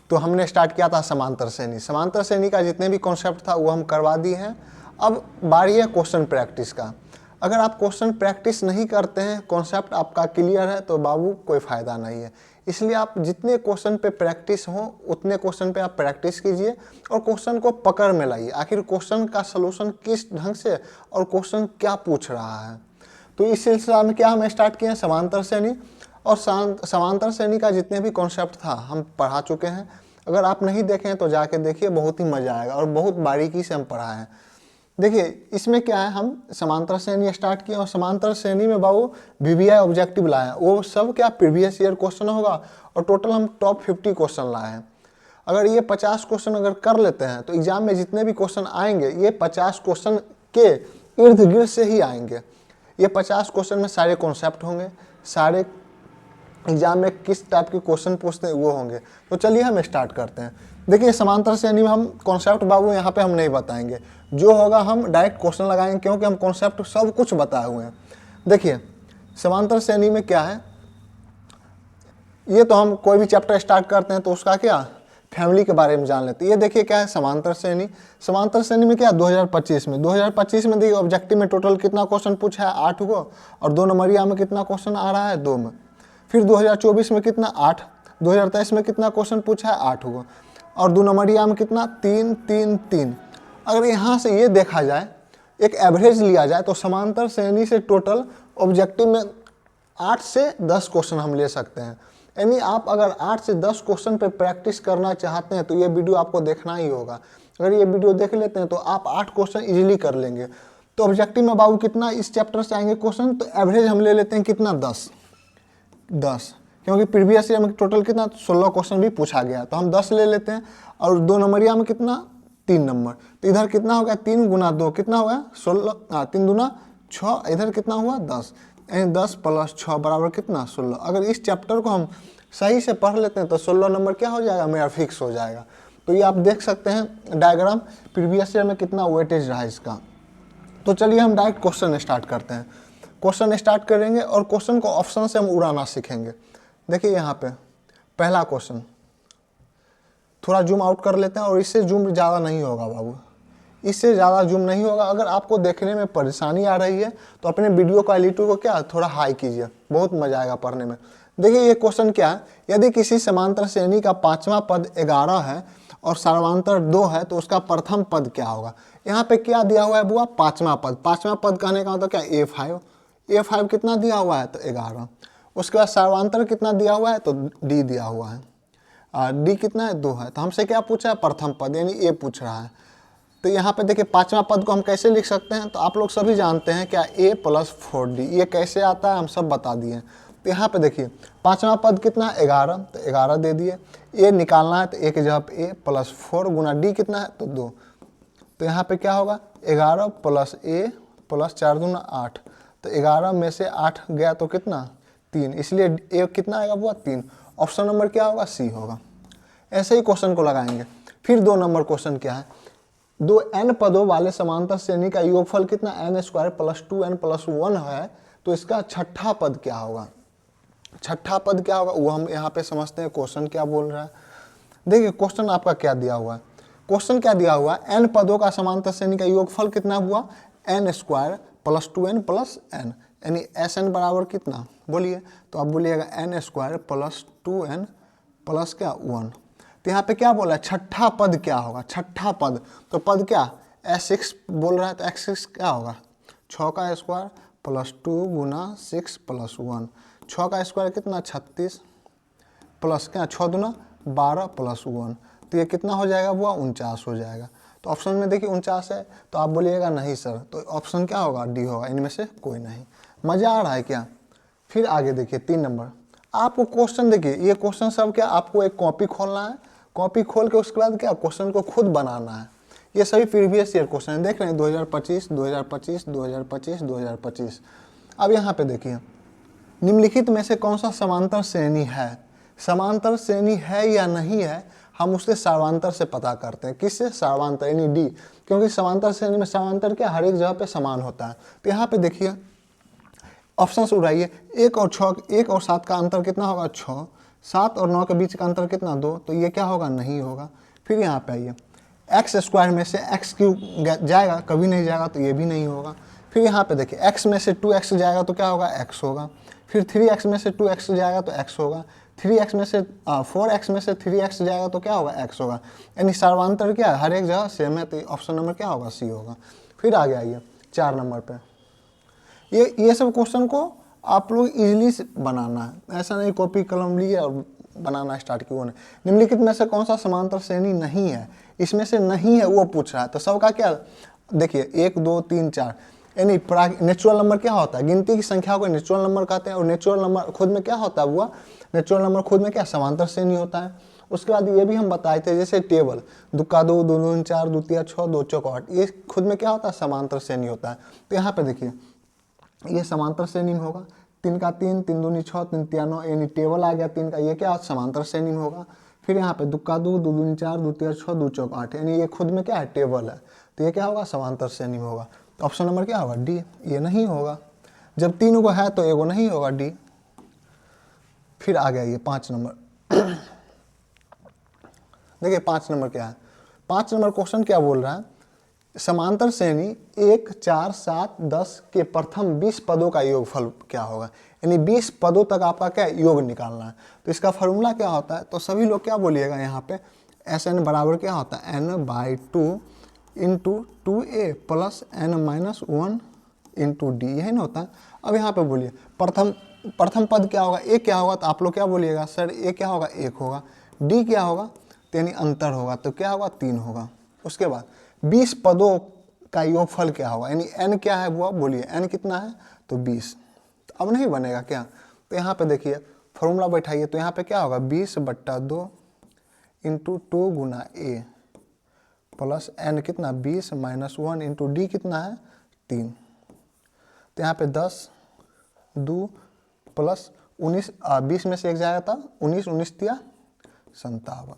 तो हमने स्टार्ट किया था समांतर श्रेणी। समांतर श्रेणी का जितने भी कॉन्सेप्ट था वो हम करवा दिए हैं। अब बारी है क्वेश्चन प्रैक्टिस का। अगर आप क्वेश्चन प्रैक्टिस नहीं करते हैं, कॉन्सेप्ट आपका क्लियर है, तो बाबू कोई फ़ायदा नहीं है। इसलिए आप जितने क्वेश्चन पे प्रैक्टिस हो उतने क्वेश्चन पे आप प्रैक्टिस कीजिए और क्वेश्चन को पकड़ में लाइए। आखिर क्वेश्चन का सलूशन किस ढंग से और क्वेश्चन क्या पूछ रहा है। तो इस सिलसिला में क्या हम स्टार्ट किए हैं, समांतर श्रेणी। और समांतर श्रेणी का जितने भी कॉन्सेप्ट था हम पढ़ा चुके हैं। अगर आप नहीं देखें तो जाके देखिए, बहुत ही मज़ा आएगा और बहुत बारीकी से हम पढ़ाए हैं। देखिए इसमें क्या है, हम समांतर श्रेणी स्टार्ट किए और समांतर श्रेणी में बाबू VBI ऑब्जेक्टिव लाए हैं। वो सब क्या प्रीवियस ईयर क्वेश्चन होगा और टोटल हम टॉप 50 क्वेश्चन लाए हैं। अगर ये 50 क्वेश्चन अगर कर लेते हैं तो एग्जाम में जितने भी क्वेश्चन आएंगे ये 50 क्वेश्चन के इर्द गिर्द से ही आएंगे। ये 50 क्वेश्चन में सारे कॉन्सेप्ट होंगे, सारे एग्जाम में किस टाइप के क्वेश्चन पूछते हैं वो होंगे। तो चलिए हम स्टार्ट करते हैं। देखिए समांतर श्रेणी में हम कॉन्सेप्ट बाबू यहाँ पे हम नहीं बताएंगे, जो होगा हम डायरेक्ट क्वेश्चन लगाएंगे, क्योंकि हम कॉन्सेप्ट सब कुछ बताए हुए हैं। देखिए समांतर श्रेणी में क्या है, ये तो हम कोई भी चैप्टर स्टार्ट करते हैं तो उसका क्या फैमिली के बारे में जान लेते हैं। ये देखिए क्या है समांतर श्रेणी। समांतर श्रेणी में क्या 2025 में देखिए ऑब्जेक्टिव में टोटल कितना क्वेश्चन पूछा है 8 को, और 2 नंबरिया में कितना क्वेश्चन आ रहा है 2 में। फिर 2024 में कितना 8, 2023 में कितना क्वेश्चन पूछा है 8 को, और 2 नंबरिया में कितना 3 3 3। अगर यहाँ से ये देखा जाए, एक एवरेज लिया जाए, तो समांतर श्रेणी से टोटल ऑब्जेक्टिव में 8 से 10 क्वेश्चन हम ले सकते हैं। यानी आप अगर 8 से 10 क्वेश्चन पे प्रैक्टिस करना चाहते हैं तो ये वीडियो आपको देखना ही होगा। अगर ये वीडियो देख लेते हैं तो आप 8 क्वेश्चन इजीली कर लेंगे। तो ऑब्जेक्टिव में बाबू कितना इस चैप्टर से आएंगे क्वेश्चन, तो एवरेज हम ले लेते हैं कितना 10, क्योंकि प्रीवियस ईयर में टोटल कितना 16 क्वेश्चन भी पूछा गया, तो हम 10 ले लेते हैं। और 2 नंबरिया में कितना 3 नंबर, तो इधर कितना हो गया 3 गुना 2 कितना हो गया 16, 3 दूना 6, इधर कितना हुआ 10, यानी 10 प्लस 6 बराबर कितना 16। अगर इस चैप्टर को हम सही से पढ़ लेते हैं तो 16 नंबर क्या हो जाएगा मेरा फिक्स हो जाएगा। तो ये आप देख सकते हैं डायग्राम, प्रीवियस ईयर में कितना वेटेज रहा इसका। तो चलिए हम डायरेक्ट क्वेश्चन स्टार्ट करते हैं। क्वेश्चन स्टार्ट करेंगे और क्वेश्चन को ऑप्शन से हम उड़ाना सीखेंगे। देखिए यहाँ पे पहला क्वेश्चन, थोड़ा जूम आउट कर लेते हैं, और इससे जूम ज़्यादा नहीं होगा बाबू, इससे ज़्यादा जूम नहीं होगा। अगर आपको देखने में परेशानी आ रही है तो अपने वीडियो क्वालिटी को क्या थोड़ा हाई कीजिए, बहुत मजा आएगा पढ़ने में। देखिए ये क्वेश्चन क्या है, यदि किसी समांतर श्रेणी का 5वां पद 11 है और सर्वांतर 2 है तो उसका प्रथम पद क्या होगा। यहाँ पे क्या दिया हुआ है बुआ 5वां पद। 5वां पद कहने का मतलब क्या A5 कितना दिया हुआ है तो 11। उसके बाद सर्वांतर कितना दिया हुआ है तो D दिया हुआ है, D कितना है 2 है। तो हमसे क्या पूछा है प्रथम पद, यानी A पूछ रहा है। तो यहाँ पे देखिए 5वां पद को हम कैसे लिख सकते हैं, तो आप लोग सभी जानते हैं क्या A + 4D, ये कैसे आता है हम सब बता दिए। तो यहाँ पे देखिए 5वां पद कितना 11, तो 11 दे दिए। A निकालना है तो A की जगह पे A + 4 गुना D कितना है तो 2। तो यहाँ पे क्या होगा 11 + A + 4 दूना 8, तो 11 में से 8 गया तो कितना 3, इसलिए A कितना आएगा वो 3। ऑप्शन नंबर क्या होगा C होगा। ऐसे ही क्वेश्चन को लगाएंगे। फिर 2 नंबर क्वेश्चन क्या है, 2 n पदों वाले समांतर श्रेणी का योगफल कितना n² + 2n + 1 है, तो इसका छठा पद क्या होगा। छठा पद क्या होगा वो हम यहाँ पे समझते हैं क्वेश्चन क्या बोल रहा है। देखिए क्वेश्चन आपका क्या दिया हुआ है, क्वेश्चन क्या दिया हुआ है, n पदों का समांतर श्रेणी का योगफल कितना हुआ n² + 2n + n, यानी Sn बराबर कितना बोलिए, तो आप बोलिएगा n² + 2n + क्या 1। तो यहाँ पे क्या बोला है छठा पद क्या होगा, छठा पद, तो पद क्या S6 बोल रहा है, तो x6 क्या होगा 6 का स्क्वायर + 2 गुना 6 + 1, 6 का स्क्वायर कितना 36 प्लस क्या 6 दूना 12 + 1, तो ये कितना हो जाएगा वो 49 हो जाएगा। तो ऑप्शन में देखिए 49 है, तो आप बोलिएगा नहीं सर, तो ऑप्शन क्या होगा D होगा, इनमें से कोई नहीं। मज़ा आ रहा है क्या। फिर आगे देखिए 3 नंबर, आपको क्वेश्चन देखिए, ये क्वेश्चन सब क्या आपको एक कॉपी खोलना है, कॉपी खोल के उसके बाद क्या क्वेश्चन को खुद बनाना है। ये सभी प्रीवियस ईयर क्वेश्चन है, देख रहे हैं 2025 2025 2025 2025। अब यहाँ पे देखिए निम्नलिखित में से कौन सा समांतर श्रेणी है, समांतर श्रेणी है या नहीं है हम उसके सर्वांतर से पता करते हैं। किससे, सर्वांतर यानी D, क्योंकि समांतर श्रेणी में सर्वांतर क्या हर एक जगह पे समान होता है। तो यहाँ पे देखिए ऑप्शन उठाइए, 1 और 6, 1 और 7 का अंतर कितना होगा 6, 7 और 9 के बीच का अंतर कितना 2, तो ये क्या होगा नहीं होगा। फिर यहाँ पे आइए एक्स स्क्वायर में से एक्स क्यूब जाएगा, कभी नहीं जाएगा, तो ये भी नहीं होगा। फिर यहाँ पे देखिए एक्स में से 2x जाएगा तो क्या होगा एक्स होगा। फिर 3x में से 2x जाएगा तो x होगा। 3x में से 4x में से 3x जाएगा तो क्या होगा x होगा। यानी सर्वांतर क्या है, हर एक जगह सेम है, तो ऑप्शन नंबर क्या होगा सी होगा। फिर आगे आइए 4 नंबर पे, ये सब क्वेश्चन को आप लोग इजीली बनाना है, ऐसा नहीं कॉपी कलम लिए और बनाना स्टार्ट किया उन्हें। निम्नलिखित में से कौन सा समांतर श्रेणी नहीं है, इसमें से नहीं है वो पूछ रहा है। तो सबका क्या देखिए 1 2 3 4, यानी नेचुरल नंबर क्या होता है, गिनती की संख्या को नेचुरल नंबर कहते हैं। और नेचुरल नंबर खुद में क्या होता है, वो नेचुरल नंबर खुद में क्या समांतर श्रेणी होता है। उसके बाद ये भी हम बताए थे, जैसे टेबल 2 का 2 2 दूनी 4 2 तिया 6 2 चौका 8, ये खुद में क्या होता है समांतर श्रेणी होता है। तो यहाँ पे देखिए ये समांतर श्रेणी में होगा। 3 का 3 3 दूनी 6 3 तिया 9, यानी टेबल आ गया 3 का, ये क्या समांतर श्रेणी में होगा। फिर यहाँ पे 2 का 2 2 दूनी 4 2 तिया 6 2 चौका 8, यानी ये खुद में क्या है टेबल है, तो ये क्या होगा समांतर श्रेणी में होगा। तो ऑप्शन नंबर क्या होगा डी, ये नहीं होगा। जब 3 को है तो एगो नहीं होगा डी। फिर आ गया ये 5 नंबर देखिए 5 नंबर क्या है। 5 नंबर क्वेश्चन क्या बोल रहा है, समांतर श्रेणी 1 4 7 10 के प्रथम 20 पदों का योगफल क्या होगा। यानी 20 पदों तक आपका क्या योग निकालना है। तो इसका फॉर्मूला क्या होता है, तो सभी लोग क्या बोलिएगा यहाँ पे, एस एन बराबर क्या होता है n/2 into 2a plus n-1 into D, यही ना होता है। अब यहाँ पे बोलिए प्रथम पद क्या होगा, ए क्या होगा, तो आप लोग क्या बोलिएगा सर ए क्या होगा 1 होगा। डी क्या होगा, तो यानी अंतर होगा, तो क्या होगा 3 होगा। उसके बाद 20 पदों का योगफल क्या होगा, यानी n क्या है वो बोलिए, n कितना है तो 20। तो अब नहीं बनेगा क्या, तो यहाँ पे देखिए फॉर्मूला बैठाइए, तो यहाँ पे क्या होगा 20/2 इंटू 2 गुना ए प्लस n कितना 20 - 1 इंटू डी कितना है 3। तो यहाँ पे 10 2 प्लस 19 20 में से 1 जाएगा था 19 19 तिया 57।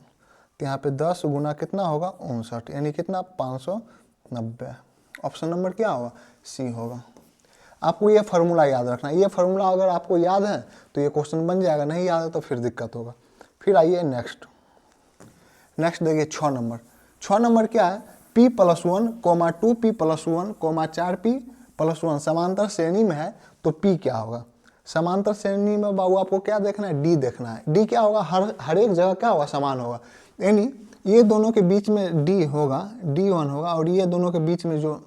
तो यहाँ पे 10 गुना कितना होगा 59, यानी कितना 590। ऑप्शन नंबर क्या होगा सी होगा। आपको ये फार्मूला याद रखना है, ये फार्मूला अगर आपको याद है तो ये क्वेश्चन बन जाएगा, नहीं याद है तो फिर दिक्कत होगा। फिर आइए नेक्स्ट देखिए 6 नंबर क्या है, p + 1, 2p + 1, 4p + 1 समांतर श्रेणी में है, तो p क्या होगा। समांतर श्रेणी में बाबू आपको क्या देखना है डी देखना है। डी क्या होगा, हर एक जगह क्या होगा समान होगा, यानी ये दोनों के बीच में डी होगा d1 होगा, और ये दोनों के बीच में जो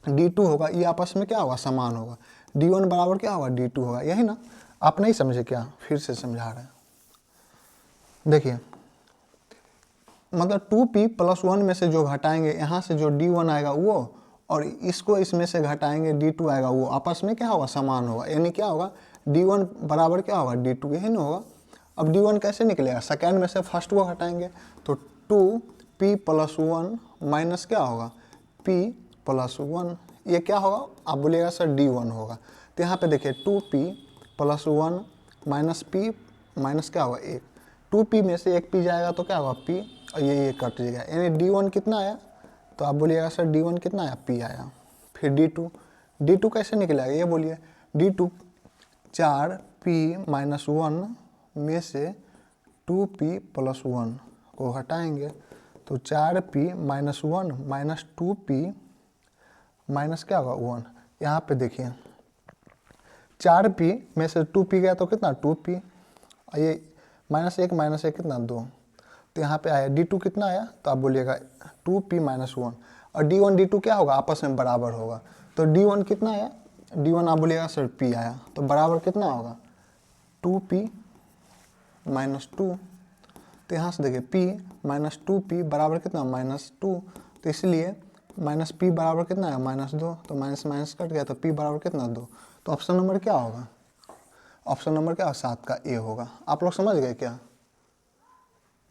d2 होगा ये आपस में क्या होगा समान होगा। d1 बराबर क्या होगा d2 होगा, यही ना। आप नहीं समझे क्या, फिर से समझा रहे हैं। देखिए मतलब 2p + 1 में से जो घटाएंगे, यहाँ से जो d1 आएगा वो, और इसको इसमें से घटाएंगे d2 आएगा वो, आपस में क्या होगा समान होगा। यानी क्या होगा d1 बराबर क्या होगा d2, यही ना होगा। अब d1 कैसे निकलेगा, सेकेंड में से फर्स्ट को घटाएंगे, तो 2p + 1 माइनस क्या होगा p + 1, ये क्या होगा आप बोलिएगा सर d1 होगा। तो यहाँ पे देखिए 2p + 1 माइनस p माइनस क्या होगा 1, 2p में से 1p जाएगा तो क्या होगा p, और ये कट जाएगा, यानी d1 कितना आया, तो आप बोलिएगा सर d1 कितना आया p आया। फिर d2 कैसे निकलेगा ये बोलिए, d2 4p - 1 में से 2p + 1 को हटाएंगे, तो 4p - 1 माइनस 2p माइनस क्या होगा 1। यहाँ पे देखिए 4p में से 2p गया तो कितना 2p, ये -1 कितना 2, तो यहाँ पे आया d2 कितना आया, तो आप बोलिएगा 2p - 1, और d1 d2 क्या होगा आपस में बराबर होगा। तो d1 कितना आया, d1 आप बोलिएगा सर p आया, तो बराबर कितना होगा 2p - 2। तो यहाँ से देखिए p - 2p बराबर कितना -2, तो इसलिए -p बराबर कितना है -2, तो माइनस माइनस कट गया, तो p बराबर कितना 2। तो ऑप्शन नंबर क्या होगा, ऑप्शन नंबर क्या 7 का ए होगा। आप लोग समझ गए क्या,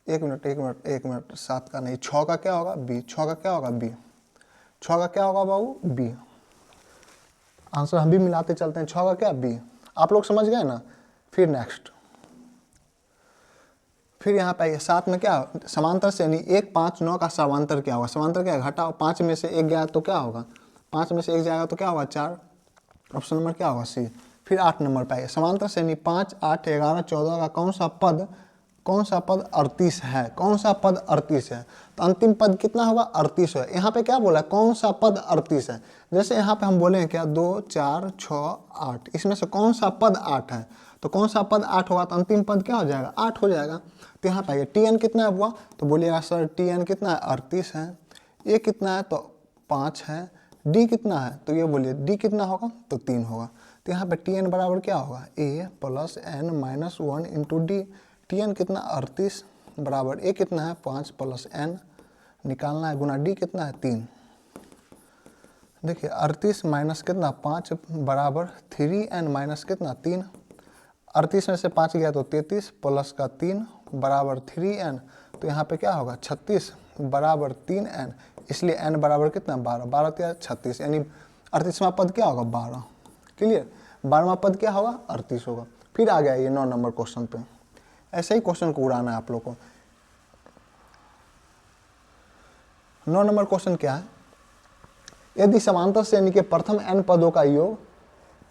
एक मिनट 7 का नहीं, 6 का क्या होगा बी, 6 का क्या होगा बी, 6 का क्या होगा बाबू बी। आंसर हम भी मिलाते चलते हैं, 6 का क्या बी। आप लोग समझ गए ना। फिर नेक्स्ट, फिर यहाँ पे आइए 7 में क्या समांतर श्रेणी 1 5 9 का समांतर क्या होगा। समांतर क्या घटाओ, 5 में से 1 गया तो क्या होगा, 5 में से 1 जाएगा तो क्या होगा 4, ऑप्शन नंबर क्या होगा सी। फिर 8 नंबर पे आइए, समांतर श्रेणी 5, 8, 11, 14 का कौन सा पद 38 है, कौन सा पद 38 है। तो अंतिम पद कितना होगा 38 है। यहाँ पे क्या बोला, कौन सा पद 38 है। जैसे यहाँ पे हम बोलेंगे क्या 2, 4, 6, 8, इसमें से कौन सा पद 8 है, तो कौन सा पद 8 होगा, तो अंतिम पद क्या हो जाएगा 8 हो जाएगा। तो यहाँ पे आइए Tn कितना हुआ, तो बोलिएगा सर Tn कितना है 38 है, ए कितना है तो 5 है, डी कितना है, तो ये बोलिए डी कितना होगा तो 3 होगा। तो यहाँ पे Tn बराबर क्या होगा a plus n minus 1 into d. Tn कितना 38 बराबर ए कितना है 5 प्लस एन निकालना है, गुना डी कितना है 3। देखिए 38 माइनस कितना 5 बराबर 3n माइनस कितना 3। 38 में से 5 गया तो 33 प्लस का 3 बराबर 3n। तो यहाँ पे क्या होगा 36 बराबर 3n, इसलिए n बराबर कितना 12, 12 क्या 36, यानी 38वां पद क्या होगा 12। क्लियर, 12वां पद क्या होगा 38 होगा। फिर आ गया ये 9 नंबर क्वेश्चन पे, ऐसे ही क्वेश्चन को उड़ाना है आप लोग को। 9 नंबर क्वेश्चन क्या है, यदि समांतर श्रेणी के प्रथम n पदों का योग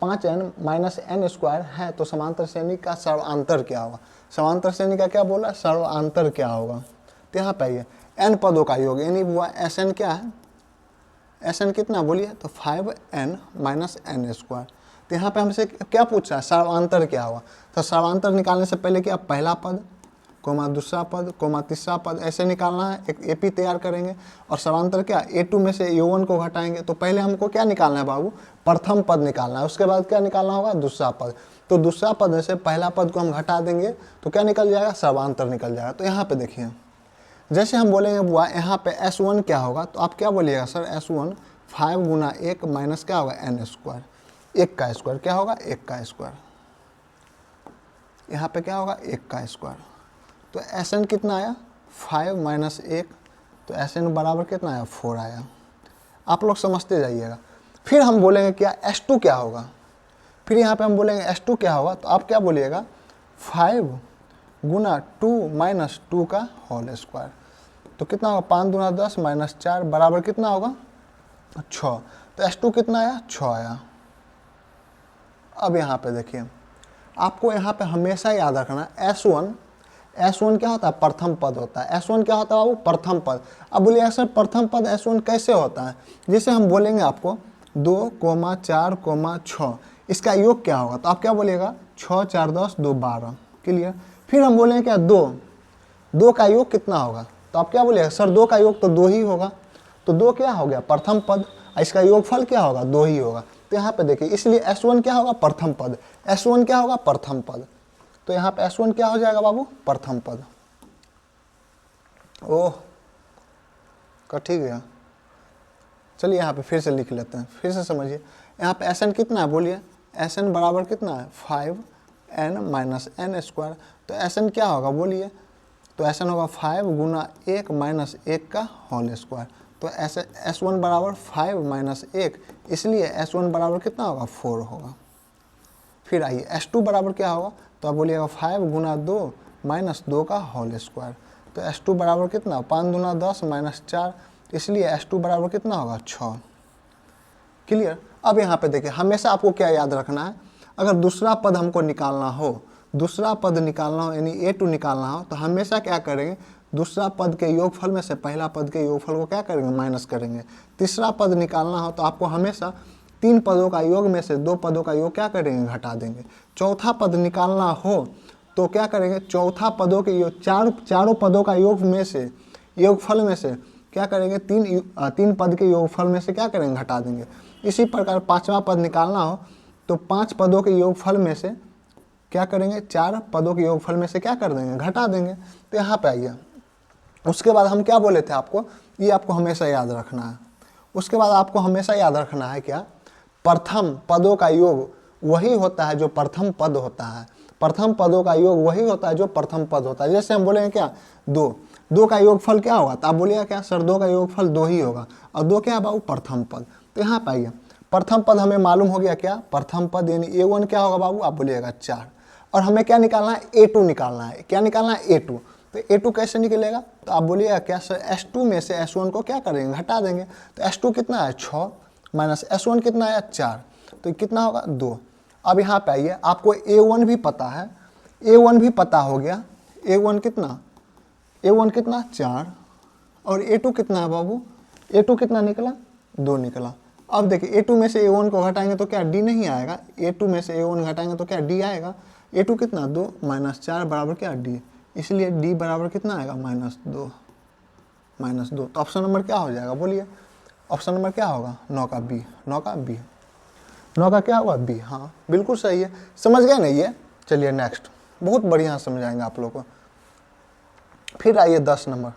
5n माइनस n स्क्वायर है तो समांतर श्रेणी का सर्वांतर क्या होगा। समांतर श्रेणी का क्या बोला, सर्वांतर क्या होगा। तो यहाँ पे आइए n पदों का योग यानी हुआ Sn क्या है, Sn कितना बोलिए तो 5n माइनस n स्क्वायर। तो यहाँ पे हमसे क्या पूछ रहा है, सर्वांतर क्या होगा। तो सर्वांतर निकालने से पहले क्या पहला पद कोमा दूसरा पद कोमा तीसरा पद ऐसे निकालना है, एक एपी तैयार करेंगे। और सर्वांतर क्या a2 में से a1 को घटाएंगे। तो पहले हमको क्या निकालना है बाबू, प्रथम पद निकालना है, उसके बाद क्या निकालना होगा दूसरा पद। तो दूसरा पद में से पहला पद को हम घटा देंगे तो क्या निकल जाएगा, सर्वांतर निकल जाएगा। तो यहाँ पे देखिए जैसे हम बोलेंगे बुआ यहाँ पे S1 क्या होगा, तो आप क्या बोलिएगा सर S1 5 गुना 1 माइनस क्या होगा n स्क्वायर, 1 का स्क्वायर क्या होगा 1 का स्क्वायर, यहाँ पे क्या होगा 1 का स्क्वायर। तो Sn कितना आया 5 माइनस 1, तो Sn बराबर कितना आया 4 आया। आप लोग समझते जाइएगा। फिर हम बोलेंगे क्या S2 क्या होगा, फिर यहाँ पे हम बोलेंगे S2 क्या होगा, तो आप क्या बोलिएगा 5 गुना 2 माइनस 2 का होल स्क्वायर। तो कितना होगा 5 दूना 10 माइनस 4 बराबर कितना होगा 6। तो S2 कितना आया 6 आया। अब यहाँ पे देखिए आपको यहाँ पे हमेशा याद रखना S1 क्या होता है प्रथम पद होता है। S1 क्या होता है वो प्रथम पद। अब बोलिए सर प्रथम पद S1 कैसे होता है, जैसे हम बोलेंगे आपको 2, 4, 6 इसका योग क्या होगा, तो आप क्या बोलिएगा 6, 4, 10, 2, 12। क्लियर। फिर हम बोलेंगे क्या 2 का योग कितना होगा, तो आप क्या बोलिएगा सर 2 का योग तो 2 ही होगा। तो 2 क्या हो गया प्रथम पद, इसका योगफल क्या होगा 2 ही होगा। तो यहाँ पे देखिए इसलिए S1 क्या होगा प्रथम पद, S1 क्या होगा प्रथम पद। तो यहाँ पे S1 क्या हो जाएगा बाबू प्रथम पद। ओह कटी गया, चलिए यहाँ पे फिर से लिख लेते हैं, फिर से समझिए। यहाँ पे Sn कितना है बोलिए, Sn बराबर कितना है 5n माइनस n स्क्वायर। तो Sn क्या होगा बोलिए, तो Sn होगा 5 गुना 1 माइनस 1 का होल स्क्वायर। तो S1 बराबर 5 माइनस 1, इसलिए S1 बराबर कितना होगा 4 होगा। फिर आइए S2 बराबर क्या होगा, तो आप बोलिएगा 5 गुना 2 माइनस 2 का होल स्क्वायर। तो S2 बराबर कितना 5 दूना 10 माइनस 4, इसलिए S2 बराबर कितना होगा 6। क्लियर। अब यहाँ पे देखिए हमेशा आपको क्या याद रखना है, अगर दूसरा पद हमको निकालना हो, दूसरा पद निकालना हो यानी A2 निकालना हो, तो हमेशा क्या करेंगे दूसरा पद के योगफल में से पहला पद के योगफल को क्या करेंगे माइनस करेंगे। तीसरा पद निकालना हो तो आपको हमेशा 3 पदों का योग में से 2 पदों का योग क्या करेंगे घटा देंगे। चौथा पद निकालना हो तो क्या करेंगे चौथा पदों के योग चारों पदों का योग में से योगफल में से क्या करेंगे 3 पद के योगफल में से क्या करेंगे घटा देंगे। इसी प्रकार 5वां पद निकालना हो तो 5 पदों के योगफल में से क्या करेंगे 4 पदों के योगफल में से क्या कर देंगे घटा देंगे। तो यहाँ पे आइए उसके बाद हम क्या बोले थे आपको, ये आपको हमेशा याद रखना है। उसके बाद आपको हमेशा याद रखना है क्या प्रथम पदों का योग वही होता है जो प्रथम पद होता है, प्रथम पदों का योग वही होता है जो प्रथम पद होता है। जैसे हम बोलेंगे क्या 2 का योगफल क्या होगा, तो आप बोलिएगा क्या सर 2 का योगफल 2 ही होगा, और 2 क्या है बाबू प्रथम पद। तो यहाँ पे आइए प्रथम पद हमें मालूम हो गया क्या प्रथम पद यानी A1 क्या होगा बाबू, आप बोलिएगा 4। और हमें क्या निकालना है A2 निकालना है, क्या निकालना है A2। तो A2 कैसे निकलेगा, तो आप बोलिएगा क्या सर S2 में से S1 को क्या करेंगे घटा देंगे। तो S2 कितना है 6 माइनस S1 कितना है 4, तो कितना होगा 2। अब यहाँ पे आइए, आपको A1 भी पता है, A1 भी पता हो गया। A1 कितना, A1 कितना 4, और A2 कितना है बाबू, A2 कितना निकला 2 निकला। अब देखिए A2 में से A1 को घटाएंगे तो क्या D नहीं आएगा, A2 में से A1 घटाएंगे तो क्या D आएगा। A2 कितना 2 माइनस 4 बराबर क्या D, इसलिए D बराबर कितना आएगा -2, -2। तो ऑप्शन नंबर क्या हो जाएगा बोलिए, ऑप्शन नंबर क्या होगा 9 का B, 9 का B, 9 का क्या होगा B। हाँ बिल्कुल सही है, समझ गए ना ये। चलिए नेक्स्ट, बहुत बढ़िया समझाएंगे आप लोग को। फिर आइए 10 नंबर,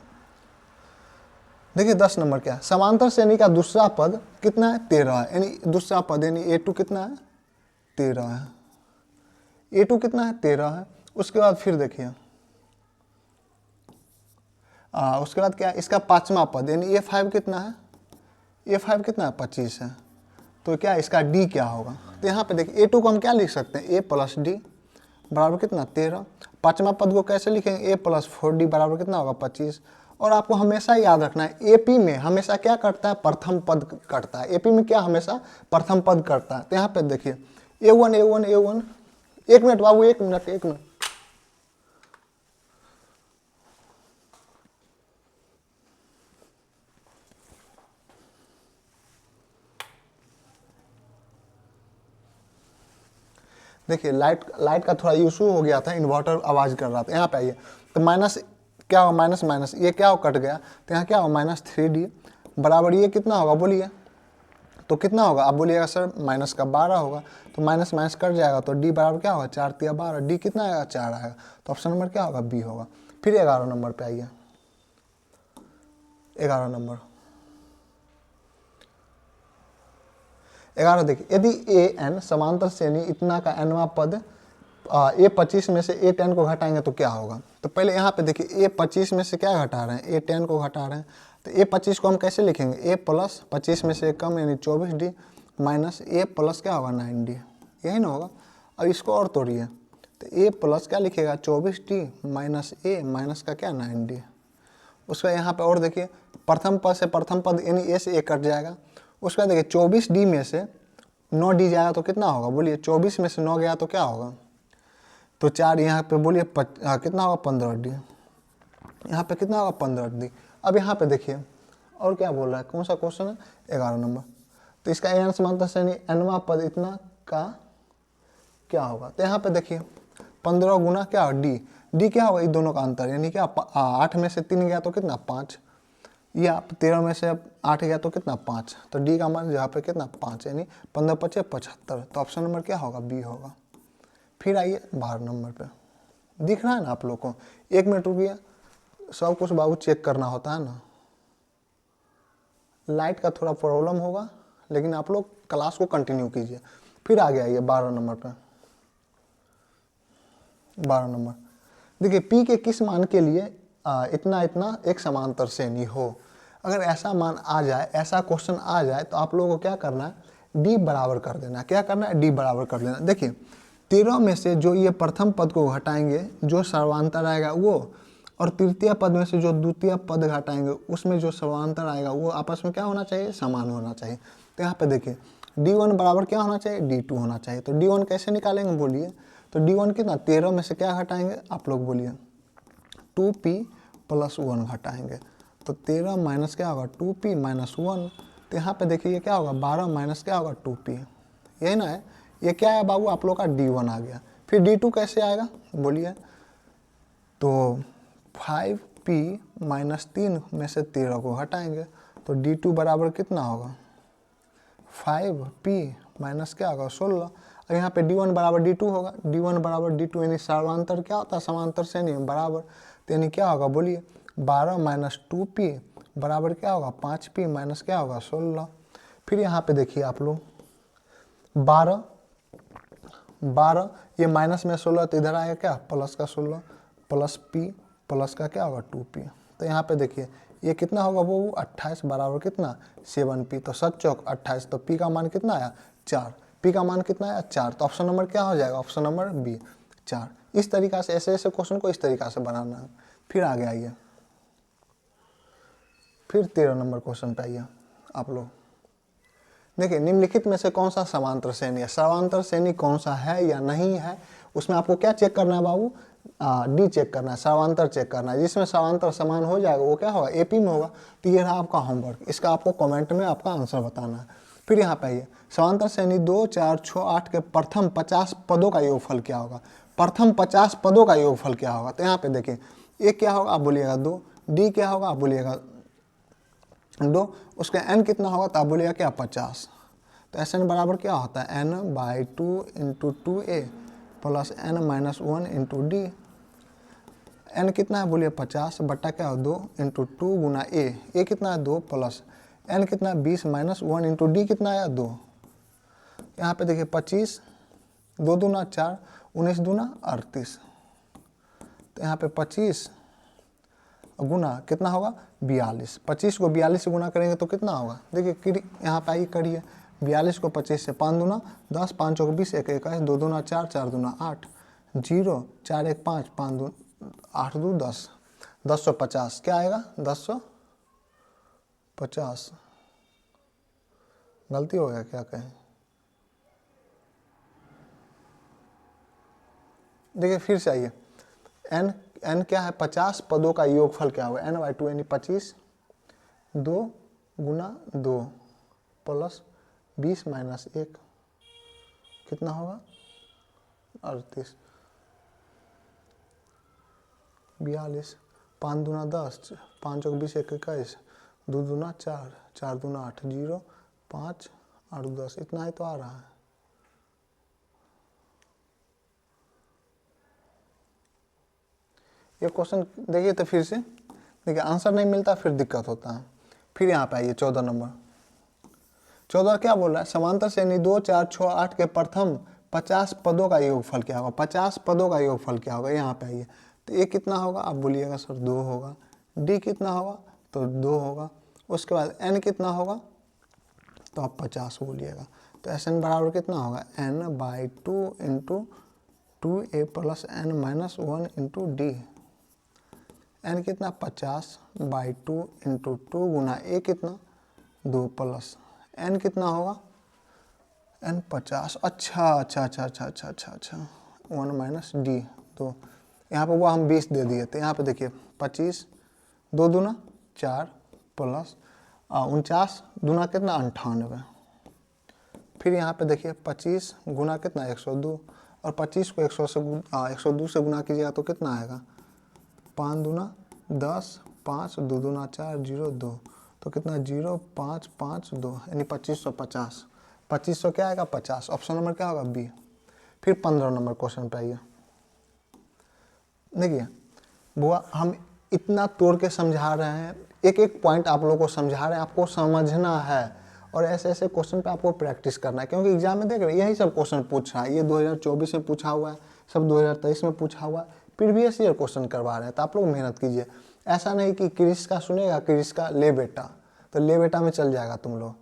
देखिए 10 नंबर क्या है, समांतर श्रेणी का दूसरा पद कितना है 13 है, यानी दूसरा पद यानी A2 कितना है 13 है, A2 कितना है 13 है। उसके बाद फिर देखिए उसके बाद क्या है, इसका पांचवा पद यानी A5 कितना है, A5 कितना है 25 है। तो क्या इसका D क्या होगा, तो यहाँ पे देखिए A2 को हम क्या लिख सकते हैं A प्लस D बराबर कितना 13। पांचवा पद को कैसे लिखेंगे A प्लस 4D बराबर कितना होगा 25। और आपको हमेशा याद रखना है AP में हमेशा क्या करता है, प्रथम पद करता है। AP में क्या हमेशा प्रथम पद करता है। तो यहाँ पे देखिए A1 A1 A1, एक मिनट बाबू, एक मिनट। देखिए लाइट का थोड़ा इशू हो गया था, इन्वर्टर आवाज़ कर रहा था। यहाँ पे आइए, तो माइनस क्या होगा, माइनस माइनस ये क्या हो कट गया, तो यहाँ क्या होगा -3D बराबर ये कितना होगा बोलिए, तो कितना होगा आप बोलिएगा सर माइनस का 12 होगा। तो माइनस माइनस कट जाएगा तो D बराबर क्या होगा 4 तिया 12, D कितना आएगा 4 आएगा। तो ऑप्शन नंबर क्या होगा B होगा। फिर 11 नंबर पे आइए, 11 नंबर 11 देखिए, यदि AN समांतर श्रेणी इतना का nवां पद A25 में से A10 को घटाएंगे तो क्या होगा। तो पहले यहाँ पे देखिए A25 में से क्या घटा रहे हैं, A10 को घटा रहे हैं। तो A25 को हम कैसे लिखेंगे, A प्लस 25 में से कम यानी 24D माइनस A प्लस क्या होगा 9D, यही ना होगा। अब इसको और तोड़िए, तो A प्लस क्या लिखेगा 24D माइनस A माइनस का क्या 9D। उसका यहाँ पे और देखिए प्रथम पद से प्रथम पद यानी A से A कट जाएगा। उसके बाद देखिए 24D में से 9D जाएगा तो कितना होगा बोलिए, 24 में से 9 गया तो क्या होगा, तो 4 यहाँ पे बोलिए कितना होगा 15D, यहाँ पे कितना होगा 15D। अब यहाँ पे देखिए और क्या बोल रहा है, कौन सा क्वेश्चन है 11 नंबर। तो इसका AN समांतर श्रेणी nवां पद इतना का क्या होगा। तो यहाँ पे देखिए 15 गुना क्या D, D क्या होगा, इन दोनों का अंतर यानी क्या 8 में से 3 गया तो कितना 5, या 13 में से 8 गया तो कितना 5। तो D का मान यहाँ पे कितना 5 यानी 15 5 75। तो ऑप्शन नंबर क्या होगा B होगा। फिर आइए 12 नंबर पे, दिख रहा है ना आप लोग को, एक मिनट रुकिए, सब कुछ बाबू चेक करना होता है ना, लाइट का थोड़ा प्रॉब्लम होगा लेकिन आप लोग क्लास को कंटिन्यू कीजिए। फिर आगे आइए 12 नंबर पे, 12 नंबर देखिए P के किस मान के लिए इतना इतना एक समांतर श्रेणी हो। अगर ऐसा मान आ जाए, ऐसा क्वेश्चन आ जाए तो आप लोगों को क्या करना है, D बराबर कर देना। क्या करना है, D बराबर कर देना। देखिए 13 में से जो ये प्रथम पद को घटाएंगे जो सर्वांतर आएगा वो, और तृतीय पद में से जो द्वितीय पद घटाएंगे उसमें जो सर्वांतर आएगा वो आपस में क्या होना चाहिए, समान होना चाहिए। तो यहाँ पे देखिए D1 बराबर क्या होना चाहिए, D2 होना चाहिए। तो D1 कैसे निकालेंगे बोलिए, तो D1 कितना 13 में से क्या घटाएंगे आप लोग बोलिए 2P प्लस 1 घटाएंगे। तो 13 माइनस क्या होगा 2P माइनस 1। तो यहाँ पे देखिए ये क्या होगा 12 माइनस क्या होगा 2P, यही ना है। ये क्या है बाबू आप लोग का D1 आ गया। फिर D2 कैसे आएगा बोलिए, तो 5P माइनस 3 में से 13 को हटाएंगे तो D2 बराबर कितना होगा 5P माइनस क्या होगा 16। और यहाँ पे D1 बराबर D2 होगा, D1 बराबर D2 यानी सर्वांतर क्या होता है, समांतर श्रेणी में बराबर। तो यानी क्या होगा बोलिए 12 माइनस 2P बराबर क्या होगा 5P माइनस क्या होगा 16। फिर यहाँ पे देखिए आप लोग 12 ये माइनस में 16 तो इधर आएगा क्या प्लस का 16 प्लस P प्लस का क्या होगा 2P। तो यहाँ पे देखिए ये कितना होगा वो 28 बराबर कितना 7P। तो 7 चौक 28, तो P का मान कितना आया 4, P का मान कितना आया 4। तो ऑप्शन नंबर क्या हो जाएगा, ऑप्शन नंबर B 4। इस तरीका से ऐसे ऐसे क्वेश्चन को इस तरीका से बनाना है। फिर आगे आइए, फिर 13 नंबर क्वेश्चन पे आइए आप लोग। देखिए निम्नलिखित में से कौन सा समांतर श्रेणी है, समांतर श्रेणी कौन सा है या नहीं है, उसमें आपको क्या चेक करना है बाबू, डी चेक करना है, समांतर चेक करना है। जिसमें समांतर समान हो जाएगा वो क्या होगा, एपी में होगा। तो ये रहा आपका होमवर्क, इसका आपको कमेंट में आपका आंसर बताना है। फिर यहाँ पे आइए, समांतर श्रेणी 2, 4, 6, 8 के प्रथम 50 पदों का योगफल क्या होगा। प्रथम 50 पदों का योगफल क्या होगा, तो यहाँ पे देखिए ए क्या होगा आप बोलिएगा 2, डी क्या होगा आप बोलिएगा 2, उसका एन कितना होगा तो आप बोलिएगा क्या 50। तो एस एन बराबर क्या होता है, n/2 × 2a plus n-1 × d। N कितना है बोलिए 50 बट्टा क्या है 2 × 2 गुना ए कितना है 2 प्लस एन कितना है 20 - 1 × डी कितना आया 2। यहाँ पे देखिए 25, 2 दूना 4, 19 दूना 38। तो यहाँ पे 25 गुना कितना होगा 42। 25 को 42 से गुना करेंगे तो कितना होगा, देखिए यहाँ पे आइए करिए, 42 को 25 से 5 दूना 10, 5 चौक 20, 1 21, 2 दूना 4, 4 दूना 8, 0 4 1 5, 5 2 8 2 10, 1050 क्या आएगा 1050। गलती हो गया क्या कहें, देखिए फिर से आइए, n क्या है 50 पदों का योगफल क्या होगा, n/2 यानी 25, 2 गुना 2 प्लस 20 - 1 कितना होगा 38, 42, 5 दूना 10, 5 चौक 20, 1 21, 2 दूना 4, 4 दूना 8, 0 5 8 10, इतना ही तो आ रहा है। ये क्वेश्चन देखिए तो फिर से देखिए आंसर नहीं मिलता फिर दिक्कत होता है। फिर यहाँ पे आइए 14 नंबर, 14 क्या बोल रहा है, समांतर श्रेणी 2, 4, 6, 8 के प्रथम 50 पदों का योगफल क्या होगा। 50 पदों का योगफल क्या होगा, यहाँ पे आइए। तो ए कितना होगा आप बोलिएगा सर 2 होगा, डी कितना होगा तो 2 होगा, उसके बाद एन कितना होगा तो आप 50 बोलिएगा। तो एस एन बराबर कितना होगा n/2 × 2a plus n-1 × d। N कितना 50/2 × 2 गुना ए कितना 2 प्लस एन कितना होगा n 50। अच्छा 1 - d 2, यहाँ पे वो हम 20 दे दिए थे। यहाँ पे देखिए 25, 2 दूना 4 प्लस 49 दूना कितना 98। फिर यहाँ पे देखिए 25 गुना कितना 102, और 25 को 102 से गुना कीजिएगा तो कितना आएगा 5 दूना 10, 5 2 दूना 4, 0 2, तो कितना 0 5 5 2 यानी 2550। 2500 क्या आएगा 50, ऑप्शन नंबर क्या होगा बी। फिर 15 नंबर क्वेश्चन पे आइए, देखिए बुआ हम इतना तोड़ के समझा रहे हैं, एक एक पॉइंट आप लोगों को समझा रहे हैं, आपको समझना है और ऐसे ऐसे क्वेश्चन पे आपको प्रैक्टिस करना है, क्योंकि एग्जाम में देख रहे हैं यही सब क्वेश्चन पूछ रहा है। ये 2024 में पूछा हुआ है, सब 2023 में पूछा हुआ है, प्रीवियस ईयर क्वेश्चन करवा रहे हैं। तो आप लोग मेहनत कीजिए, ऐसा नहीं कि क्रिश का सुनेगा, क्रिश का ले बेटा, तो ले बेटा में चल जाएगा तुम लोग,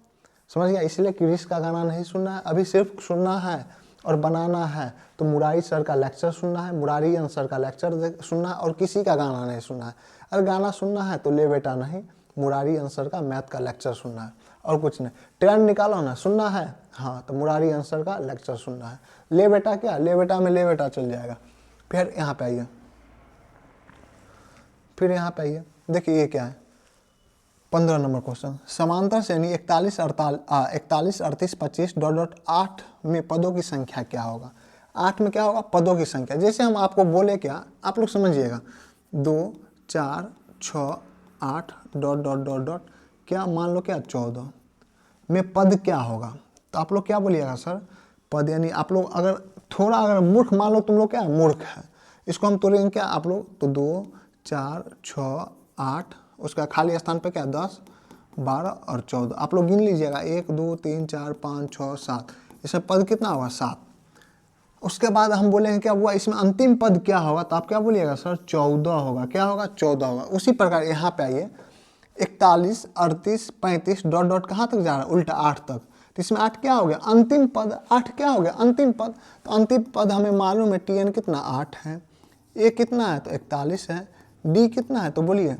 समझ गया। इसलिए क्रिश का गाना नहीं सुनना है, अभी सिर्फ सुनना है और बनाना है। तो मुरारी सर का लेक्चर सुनना है, मुरारी सर का लेक्चर सुनना है, और किसी का गाना नहीं सुनना है। अगर गाना सुनना है तो ले बेटा नहीं, मुरारी सर का मैथ का लेक्चर सुनना है, और कुछ नहीं। ट्रेंड निकालो ना, सुनना है हाँ तो मुरारी सर का लेक्चर सुनना है। ले बेटा क्या, ले बेटा में ले बेटा चल जाएगा। फिर यहाँ पे आइए, फिर यहाँ पे आइए, देखिए ये क्या है 15 नंबर क्वेश्चन, समांतर श्रेणी 41 38 25 ... 8 में पदों की संख्या क्या होगा। 8 में क्या होगा पदों की संख्या, जैसे हम आपको बोले क्या आप लोग समझिएगा 2 4 6 8 ... क्या मान लो क्या 14 में पद क्या होगा। तो आप लोग क्या बोलिएगा सर पद, यानी आप लोग अगर थोड़ा अगर मूर्ख मान लो, तुम लोग क्या मूर्ख है, इसको हम तोड़ेंगे क्या आप लोग, तो 2 4 6 8, उसका खाली स्थान पे क्या 10 12 और 14, आप लोग गिन लीजिएगा 1 2 3 4 5 6 7, इसमें पद कितना होगा 7। उसके बाद हम बोलेंगे क्या हुआ इसमें अंतिम पद क्या होगा, तो आप क्या बोलिएगा सर 14 होगा, क्या होगा 14 होगा। उसी प्रकार यहाँ पे आइए 41 38 35 ... कहाँ तक जा रहा है उल्टा 8 तक, तो इसमें 8 क्या हो गया अंतिम पद, 8 क्या हो गया अंतिम पद। तो अंतिम पद हमें मालूम है TN कितना 8 है, ए कितना है तो 41 है, डी कितना है तो बोलिए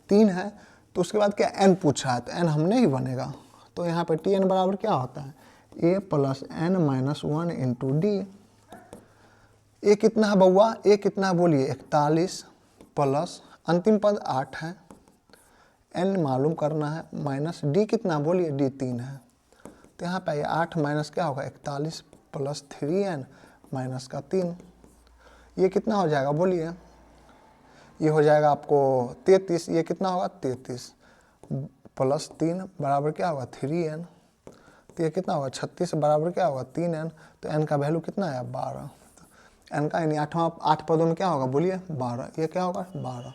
3 है। तो उसके बाद क्या n पूछ रहा है, तो n हम नहीं बनेगा, तो यहाँ पे टी एन बराबर क्या होता है, a plus n minus 1 into d. A कितना है बउआ, ए कितना है बोलिए 41 प्लस अंतिम पद 8 है, एन मालूम करना है, माइनस डी कितना बोलिए डी 3 है। तो यहाँ पे 8 माइनस क्या होगा 41 प्लस 3n माइनस का 3, ये कितना हो जाएगा बोलिए, ये हो जाएगा आपको 33, ये कितना होगा 33 प्लस 3 बराबर क्या होगा 3n, तो ये कितना होगा 36 बराबर क्या होगा 3n। तो n का वैल्यू कितना है 12, n का यानी 8 पदों में क्या होगा बोलिए 12, ये क्या होगा 12।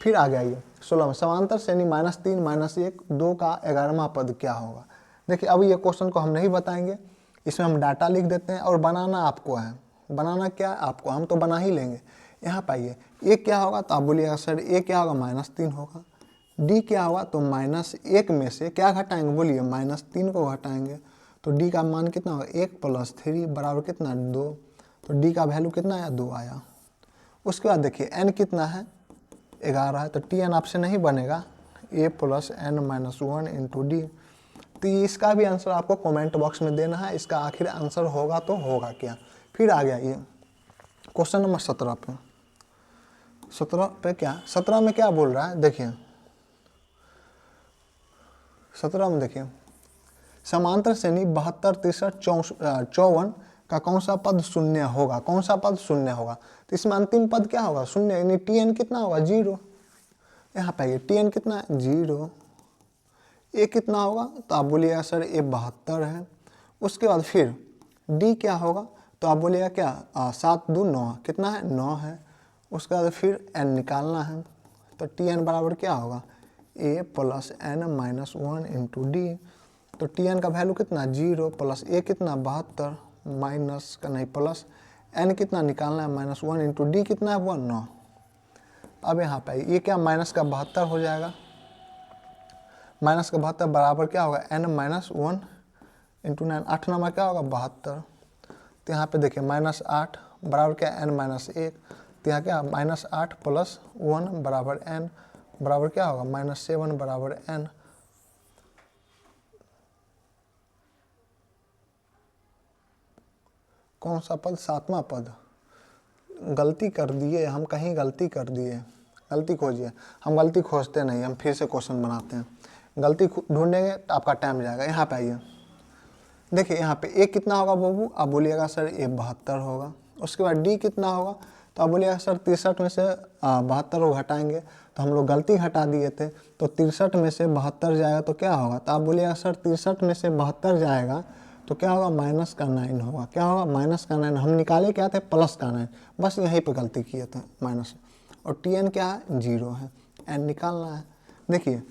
फिर आ गया ये 16 में समांतर श्रेणी -3 -1 2 का 11वां पद क्या होगा। देखिए अब ये क्वेश्चन को हम नहीं बताएंगे, इसमें हम डाटा लिख देते हैं और बनाना आपको है, बनाना क्या है आपको, हम तो बना ही लेंगे। यहाँ पाइए ए क्या होगा, तो आप बोलिएगा सर ए क्या होगा -3 होगा, डी क्या होगा तो -1 में से क्या घटाएंगे बोलिए -3 को घटाएंगे, तो डी का मान कितना होगा 1 प्लस 3 बराबर कितना 2, तो डी का वैल्यू कितना आया 2 आया। उसके बाद देखिए एन कितना है 11 है, तो टी एन आपसे नहीं बनेगा, a plus n minus 1 into d. तो इसका भी आंसर आपको कमेंट बॉक्स में देना है, इसका आखिर आंसर होगा तो होगा क्या। फिर आ गया ये क्वेश्चन नंबर 17 पे, 17 पे क्या 17 में क्या बोल रहा है देखिए, 17 में देखिए समांतर श्रेणी 72 63 54 का कौन सा पद शून्य होगा, कौन सा पद शून्य होगा। तो इसमें अंतिम पद क्या होगा शून्य, यानी टी एन कितना होगा 0। यहाँ पे टी एन कितना है 0, ए कितना होगा तो आप बोलिएगा सर ए 72 है। उसके बाद फिर डी क्या होगा, तो आप बोलिएगा क्या 7 2 9 कितना है 9 है। उसके बाद फिर एन निकालना है, तो टी एन बराबर क्या होगा a plus n minus 1 into d. तो टी एन का वैल्यू कितना 0 प्लस ए कितना 72 माइनस का नहीं प्लस एन कितना निकालना है -1 इंटू डी कितना है वो 9। अब यहाँ पे ये क्या माइनस का 72 हो जाएगा, माइनस का 72 बराबर क्या होगा n माइनस 1 इंटू 9, 8 नंबर क्या होगा 72। तो यहाँ पे देखिए -8 बराबर क्या n माइनस 1, तो यहाँ क्या -8 प्लस 1 बराबर n बराबर क्या होगा -7 बराबर n। कौन सा पद 7वां पद, गलती कर दिए हम, कहीं गलती कर दिए, गलती खोजिए। हम गलती खोजते नहीं, हम फिर से क्वेश्चन बनाते हैं, गलती ढूंढेंगे तो आपका टाइम जाएगा। यहाँ पे आइए देखिए, यहाँ पे ए कितना होगा बाबू, आप बोलिएगा सर ए 72 होगा। उसके बाद डी कितना होगा, तो आप बोलिएगा सर 63 में से 72 को घटाएंगे, तो हम लोग गलती हटा दिए थे, तो 63 में से 72 जाएगा तो क्या होगा, तो आप बोलिएगा सर 63 में से 72 जाएगा तो क्या होगा -9 होगा। क्या होगा -9, हम निकाले क्या थे +9, बस यहीं पे गलती किए थे माइनस। और टी एन क्या है 0 है, एन निकालना है। देखिए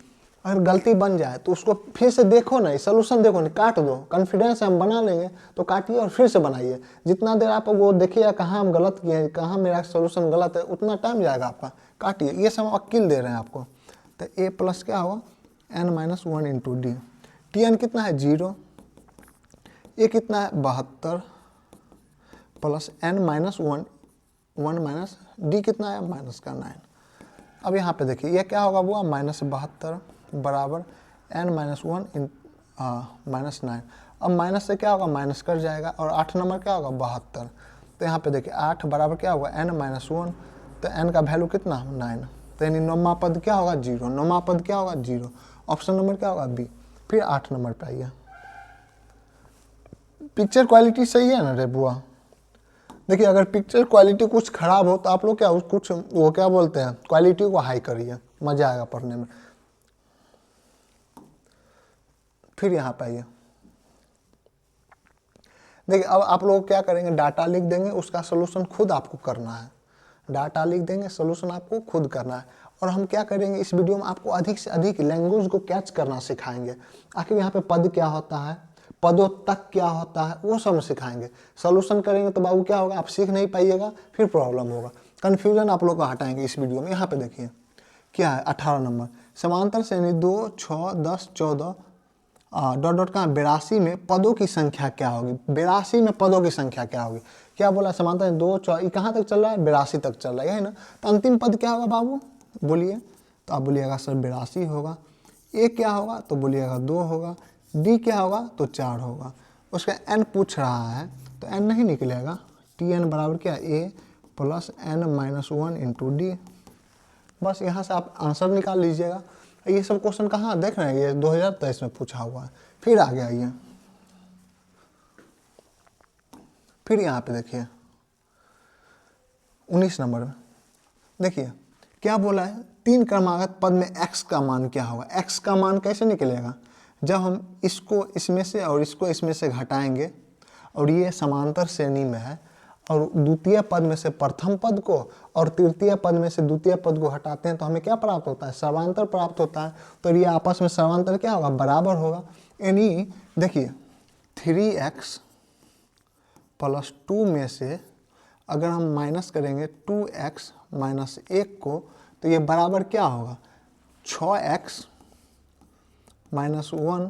अगर गलती बन जाए तो उसको फिर से देखो ना, सलूशन देखो नहीं, काट दो, कॉन्फिडेंस हम बना लेंगे तो काटिए और फिर से बनाइए। जितना देर आप वो देखिए कहाँ हम गलत किए हैं, कहाँ मेरा सोल्यूशन गलत है, उतना टाइम जाएगा आपका, काटिए। ये सब अक्ल दे रहे हैं आपको। तो ए प्लस क्या होगा n minus 1 into D. T N कितना है 0, ए कितना है 72 plus n minus 1 minus D कितना है -9। अब यहाँ पे देखिए ये क्या होगा वो -72 बराबर n माइनस 1 -9। अब माइनस से क्या होगा माइनस कर जाएगा, और 8 नंबर क्या होगा 72। तो यहाँ पे देखिए 8 बराबर क्या होगा n माइनस 1, तो n का वैल्यू कितना 9, तो यानी 9वां पद क्या होगा 0, 9वां पद क्या होगा 0। ऑप्शन नंबर क्या होगा बी। फिर 8 नंबर पे आइए, पिक्चर क्वालिटी सही है ना रे बुआ। देखिए अगर पिक्चर क्वालिटी कुछ ख़राब हो तो आप लोग क्या कुछ वो क्या बोलते हैं क्वालिटी को हाई करिए, मज़ा आएगा पढ़ने में। फिर यहाँ पे आइए देखिए, अब आप लोग क्या करेंगे डाटा लिख देंगे, उसका सोल्यूशन खुद आपको करना है। डाटा लिख देंगे, सोल्यूशन आपको खुद करना है। और हम क्या करेंगे इस वीडियो में आपको अधिक से अधिक लैंग्वेज को कैच करना सिखाएंगे। आखिर यहाँ पे पद क्या होता है, पदों तक क्या होता है, वो सब सिखाएंगे। सोल्यूशन करेंगे तो बाबू क्या होगा, आप सीख नहीं पाइएगा, फिर प्रॉब्लम होगा, कन्फ्यूजन आप लोग को हटाएंगे इस वीडियो में। यहाँ पे देखिए क्या है 18 नंबर, समांतर श्रेणी 2 6 10 14 डॉट डॉट का 82 में पदों की संख्या क्या होगी। 82 में पदों की संख्या क्या होगी। क्या बोला समांतर 2 4 कहाँ तक चल रहा है 82 तक चल रहा है ना। तो अंतिम पद क्या होगा बाबू बोलिए, तो आप बोलिएगा सर 82 होगा। ए क्या होगा तो बोलिएगा 2 होगा। डी क्या होगा तो 4 होगा। उसका n पूछ रहा है तो n नहीं निकलेगा, Tn बराबर क्या a plus n minus 1 into D. बस यहाँ से आप आंसर निकाल लीजिएगा। ये सब क्वेश्चन कहाँ देख रहे हैं, ये 2023 में पूछा हुआ है। फिर आगे आइए, फिर यहाँ पे देखिए 19 नंबर में देखिए क्या बोला है, 3 क्रमागत पद में x का मान क्या होगा। x का मान कैसे निकलेगा, जब हम इसको इसमें से और इसको इसमें से घटाएंगे और ये समांतर श्रेणी में है और द्वितीय पद में से प्रथम पद को और तृतीय पद में से द्वितीय पद को हटाते हैं तो हमें क्या प्राप्त होता है, सर्वांतर प्राप्त होता है। तो ये आपस में सर्वांतर क्या होगा, बराबर होगा। यानी देखिए 3x प्लस 2 में से अगर हम माइनस करेंगे 2x माइनस 1 को तो ये बराबर क्या होगा, 6x माइनस 1,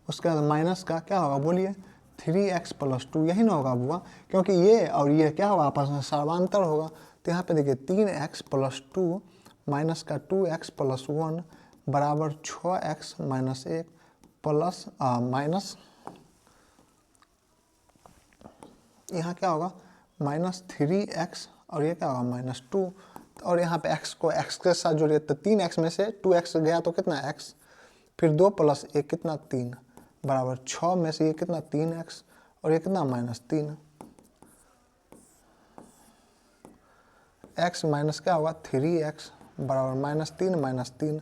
उसके बाद माइनस का क्या होगा बोलिए 3x प्लस 2, यही ना होगा बुआ, क्योंकि ये और ये क्या होगा आपस में सर्वांतर होगा। तो यहाँ पे देखिए 3x प्लस 2 माइनस का 2x प्लस 1 बराबर 6x माइनस 1 प्लस माइनस यहाँ क्या होगा माइनस 3x और ये क्या होगा माइनस 2, और यहाँ पे x को x के साथ जोड़िए तो 3x में से 2x गया तो कितना x, फिर 2 प्लस 1 कितना 3 बराबर 6 में से ये कितना 3x और ये कितना माइनस 3, x माइनस क्या होगा 3x बराबर माइनस 3 माइनस 3,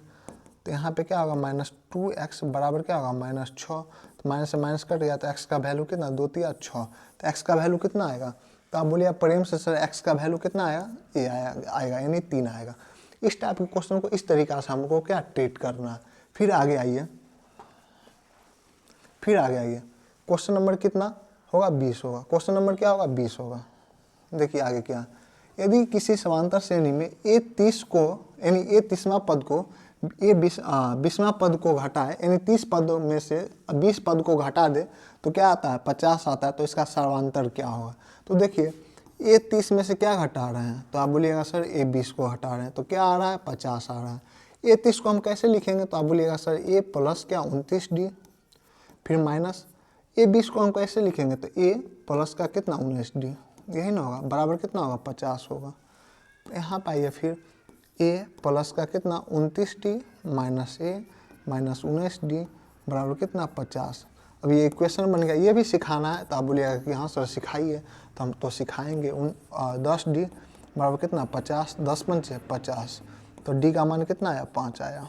तो यहाँ पे क्या होगा माइनस 2x बराबर क्या होगा माइनस 6, तो माइनस से माइनस कट गया तो x का वैल्यू कितना 2 3 6, तो x का वैल्यू कितना आएगा, तो आप बोलिए प्रेम से सर x का वैल्यू कितना आएगा, ये आएगा यानी 3 आएगा। इस टाइप के क्वेश्चन को इस तरीक़ा से हमको क्या ट्रीट करना है। फिर आगे आइए, क्वेश्चन नंबर कितना होगा 20 होगा, क्वेश्चन नंबर क्या होगा 20 होगा। देखिए आगे क्या, यदि किसी समांतर श्रेणी में a30 को यानी a30वां पद को a20वां पद को घटाए यानी 30 पदों में से 20 पद को घटा दे तो क्या आता है 50 आता है, तो इसका सर्वांतर क्या होगा। तो देखिए a30 में से क्या घटा रहे हैं, तो आप बोलिएगा सर a20 को हटा रहे हैं तो क्या आ रहा है 50 आ रहा है। a30 को हम कैसे लिखेंगे, तो आप बोलिएगा सर a प्लस क्या 29d, फिर माइनस a20 को हम कैसे लिखेंगे, तो a प्लस का कितना 19d, यही ना होगा बराबर कितना होगा 50 होगा। तो यहाँ पाइए फिर a प्लस का कितना 29d minus a minus 19d बराबर कितना 50। अब ये इक्वेशन बन गया, ये भी सिखाना है तो आप बोलिएगा कि हाँ सर सिखाइए, तो हम तो सिखाएंगे। 10d बराबर कितना 50, 10 पंचे 50, तो d का मान कितना आया 5 आया।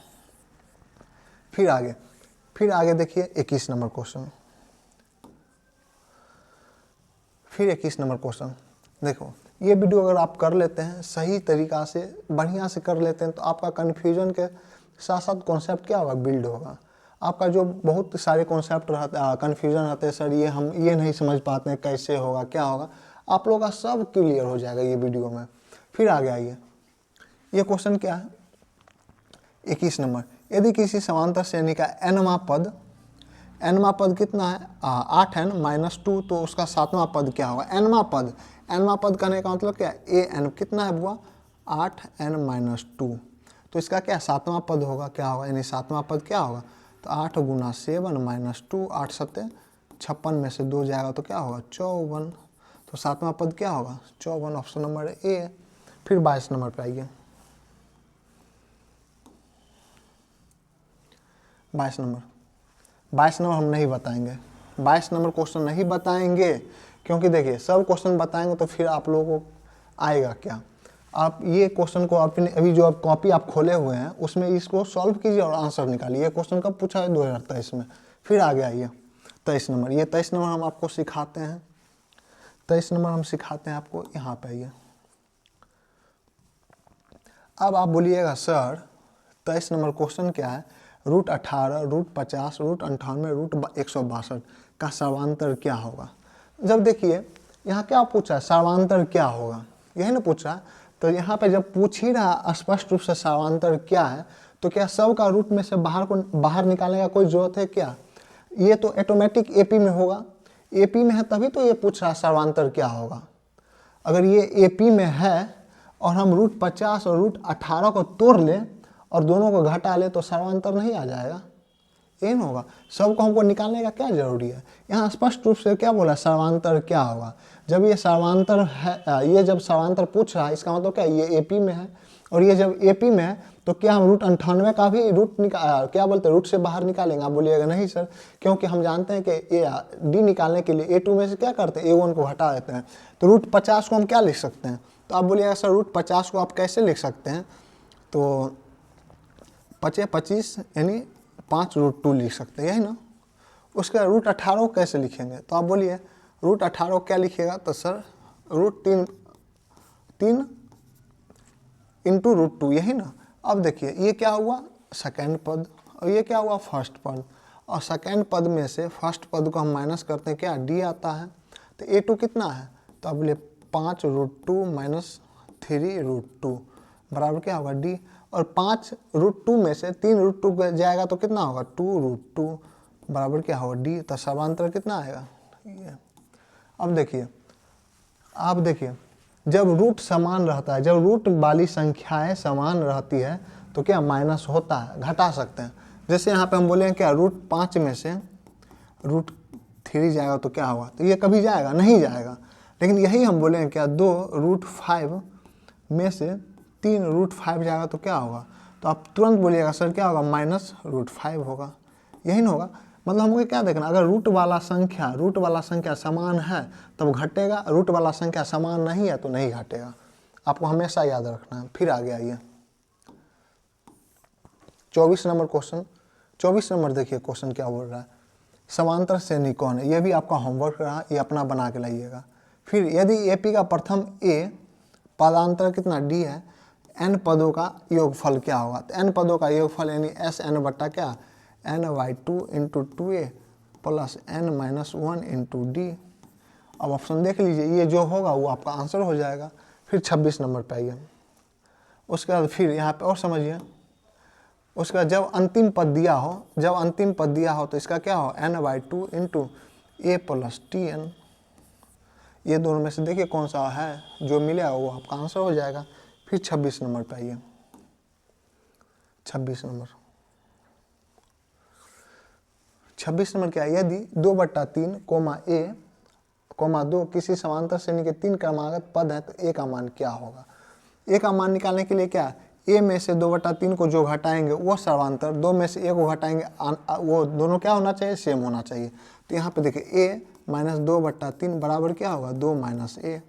फिर आगे देखिए 21 नंबर क्वेश्चन, फिर 21 नंबर क्वेश्चन। देखो ये वीडियो अगर आप कर लेते हैं सही तरीक़ा से बढ़िया से कर लेते हैं तो आपका कन्फ्यूजन के साथ साथ कॉन्सेप्ट क्या होगा बिल्ड होगा। आपका जो बहुत सारे कॉन्सेप्ट रहते कन्फ्यूजन रहते हैं सर ये हम ये नहीं समझ पाते हैं कैसे होगा क्या होगा, आप लोगों का सब क्लियर हो जाएगा ये वीडियो में। फिर आगे आइए, ये क्वेश्चन क्या है 21 नंबर, यदि किसी समांतर श्रेणी का nवां पद कितना है 8n माइनस 2, तो उसका 7वां पद क्या होगा। nवां पद कहने का मतलब क्या है an कितना है बुआ 8n माइनस 2, तो इसका क्या 7वां पद होगा, क्या होगा यानी 7वां पद क्या होगा, तो 8 गुना 7 माइनस 2, 8 7 56 में से 2 जाएगा तो क्या होगा 54, तो 7वां पद क्या होगा 54, ऑप्शन नंबर ए। फिर 22 नंबर पे आइए, 22 नंबर हम नहीं बताएंगे, 22 नंबर क्वेश्चन नहीं बताएंगे, क्योंकि देखिए सब क्वेश्चन बताएंगे तो फिर आप लोगों को आएगा क्या। आप ये क्वेश्चन को अपने अभी जो आप कॉपी आप खोले हुए हैं उसमें इसको सॉल्व कीजिए और आंसर निकालिए। ये क्वेश्चन कब पूछा है 2023 में। फिर आगे आइए 23 नंबर, ये 23 नंबर हम आपको सिखाते हैं, 23 नंबर हम सिखाते हैं आपको। यहाँ पे आइए, अब आप बोलिएगा सर 23 नंबर क्वेश्चन क्या है, √18 √50 √98 √162 का सर्वांतर क्या होगा। जब देखिए यहाँ क्या पूछा है सर्वांतर क्या होगा, यही ना पूछ रहा है, तो यहाँ पे जब पूछ ही रहा स्पष्ट रूप से सर्वांतर क्या है तो क्या सब का रूट में से बाहर निकालने का कोई जरूरत है क्या, ये तो ऑटोमेटिक एपी में होगा, एपी में है तभी तो ये पूछ रहा है सर्वांतर क्या होगा। अगर ये एपी में है और हम √50 और √18 को तोड़ लें और दोनों को घटा ले तो सर्वांतर नहीं आ जाएगा, यही ना होगा। सबको हमको निकालने का क्या जरूरी है। यहाँ स्पष्ट रूप से क्या बोला, सर्वांतर क्या होगा। जब ये सर्वांतर है, ये जब सर्वांतर पूछ रहा है इसका मतलब क्या, ये एपी में है और ये जब एपी में है तो क्या हम रूट 98 का भी रूट क्या बोलते हैं, रूट से बाहर निकालेंगे। आप बोलिएगा नहीं सर, क्योंकि हम जानते हैं कि ए डी निकालने के लिए A2 में से क्या करते हैं, A1 को हटा देते हैं। तो रूट 50 को हम क्या लिख सकते हैं, तो आप बोलिएगा सर रूट 50 को आप कैसे लिख सकते हैं, तो 25 यानी 5√2 लिख सकते हैं, यही ना। उसका रूट 18 कैसे लिखेंगे, तो आप बोलिए रूट 18 क्या लिखिएगा, तो सर रूट 3 इंटू रूट 2, यही ना। अब देखिए ये क्या हुआ, सेकेंड पद, और ये क्या हुआ, फर्स्ट पद। और सेकेंड पद में से फर्स्ट पद को हम माइनस करते हैं, क्या डी आता है। तो A2 कितना है, तो आप बोलिए 5√2 माइनस 3√2 बराबर क्या होगा डी। और 5√2 में से 3√2 जाएगा तो कितना होगा 2√2 बराबर क्या होगा डी। तो सर्वांतर कितना आएगा ये। अब देखिए, आप देखिए जब रूट समान रहता है, जब रूट वाली संख्याएं समान रहती है तो क्या माइनस होता है, घटा सकते हैं। जैसे यहाँ पे हम बोले क्या रूट 5 में से रूट 3 जाएगा तो क्या होगा, तो ये कभी जाएगा नहीं जाएगा। लेकिन यही हम बोले हैं क्या 2√5 में से 3√5 जाएगा तो क्या होगा, तो आप तुरंत बोलिएगा सर क्या होगा, -√5 होगा, यही ना होगा। मतलब हमको क्या देखना, अगर रूट वाला संख्या समान है तब घटेगा, रूट वाला संख्या समान नहीं है तो नहीं घटेगा। आपको हमेशा याद रखना है। फिर आगे आइए 24 नंबर क्वेश्चन। 24 नंबर देखिए क्वेश्चन क्या बोल रहा है, समांतर श्रेणी कौन है। ये भी आपका होमवर्क रहा, ये अपना बना के लाइएगा। फिर यदि एपी का प्रथम ए पदांतर कितना डी है, n पदों का योगफल क्या होगा। तो n पदों का योगफल यानी SN बट्टा क्या n/2 into 2a plus n-1 into D. अब ऑप्शन देख लीजिए, ये जो होगा वो आपका आंसर हो जाएगा। फिर 26 नंबर पे आइए, उसके बाद फिर यहाँ पे और समझिए, उसका जब अंतिम पद दिया हो, तो इसका क्या हो n/2 into a plus tn। ये दोनों में से देखिए कौन सा है, जो मिलेगा वो आपका आंसर हो जाएगा। फिर 26 नंबर पे आइए, 26 नंबर क्या है, यदि 2/3 a, 2 किसी समांतर श्रेणी के 3 क्रमागत पद है तो a का मान क्या होगा। a का मान निकालने के लिए क्या, a में से 2/3 को जो घटाएंगे वो सर्वांतर, 2 में से a को घटाएंगे वो दोनों क्या होना चाहिए, सेम होना चाहिए। तो यहाँ पे देखिए a माइनस 2/3 बराबर क्या होगा 2 माइनस a,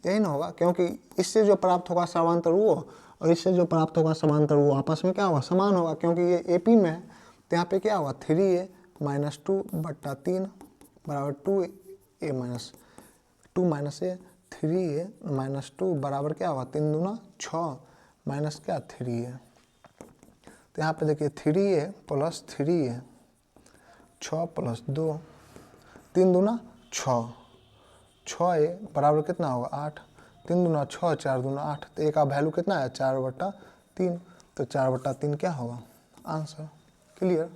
यही ना होगा। क्योंकि इससे जो प्राप्त होगा समांतर वो और इससे जो प्राप्त होगा समांतर वो आपस में क्या होगा, समान होगा। क्योंकि ये एपी में है तो यहाँ पे क्या होगा 3a माइनस 2/3 बराबर 2a minus 2 minus a, 3a minus 2 बराबर क्या होगा 3 दूना 6 माइनस क्या 3a। तो यहाँ पे देखिए 3a प्लस 3a 6 प्लस 2 3 दूना 6, 6a बराबर कितना होगा 8, 3 दूना 6 4 दूना 8। तो a का वैल्यू कितना है 4/3, तो 4/3 क्या होगा आंसर। क्लियर।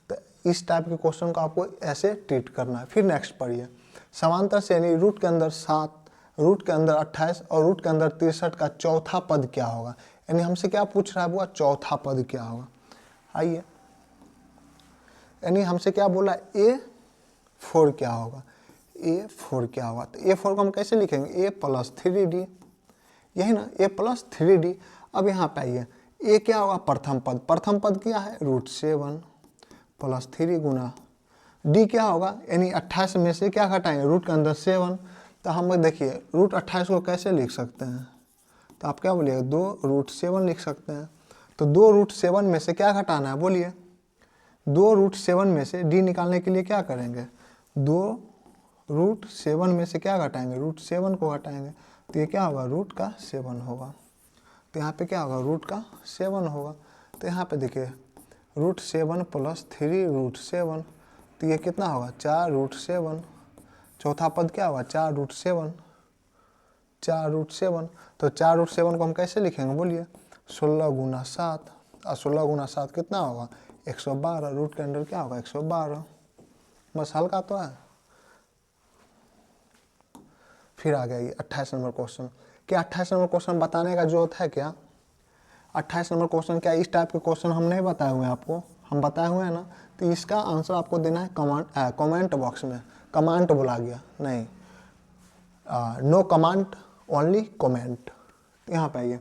तो इस टाइप के क्वेश्चन को आपको ऐसे ट्रीट करना है। फिर नेक्स्ट पढ़िए, समांतर श्रेणी रूट के अंदर 7, रूट के अंदर 28 और रूट के अंदर 63 का चौथा पद क्या होगा। यानी हमसे क्या पूछ रहा है बुआ, चौथा पद क्या होगा। आइए, यानी हमसे क्या बोला A4 क्या होगा, A4 क्या होगा। तो A4 को हम कैसे लिखेंगे, a प्लस 3d, यही ना a प्लस 3d। अब यहाँ पे आइए, a क्या होगा प्रथम पद क्या है √7 प्लस 3 गुना d क्या होगा, यानी 28 में से क्या घटाएंगे रूट के अंदर 7। तो हम देखिए √28 को कैसे लिख सकते हैं, तो आप क्या बोलिएगा 2√7 लिख सकते हैं। तो 2√7 में से क्या घटाना है बोलिए, 2√7 में से d निकालने के लिए क्या करेंगे, 2√7 में से क्या घटाएंगे √7 को घटाएंगे। तो ये क्या होगा रूट का 7 होगा। तो यहाँ पे क्या होगा रूट का 7 होगा। तो यहाँ पे देखिए √7 प्लस 3√7, तो ये कितना होगा 4√7। चौथा पद क्या होगा 4√7, 4√7। तो 4√7 को हम कैसे लिखेंगे बोलिए 16 गुना 7, और 16 गुना 7 कितना होगा 112। रूट के अंदर क्या होगा 112, बस हल्का तो है। फिर आ गया 28 नंबर क्वेश्चन। क्या 28 नंबर क्वेश्चन बताने का जरूरत है क्या, 28 नंबर क्वेश्चन क्या इस टाइप के क्वेश्चन हम नहीं बताए हुए हैं आपको, हम बताए हुए हैं ना तो इसका आंसर आपको देना है कमेंट बॉक्स में। कमांड बोला गया नहीं, नो कमांड ओनली कमेंट। यहाँ पे आइए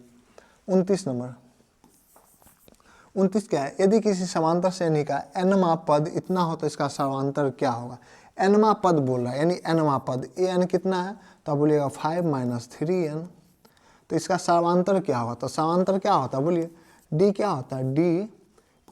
29 नंबर। 29 क्या है, यदि किसी समांतर श्रेणी का nवां पद इतना हो तो इसका समांतर क्या होगा। nवां पद बोल रहा है यानी nवां पद, an कितना है तो आप बोलिएगा 5 - 3n। तो इसका समांतर क्या होगा, तो समांतर क्या होता है बोलिए, d क्या होता है, d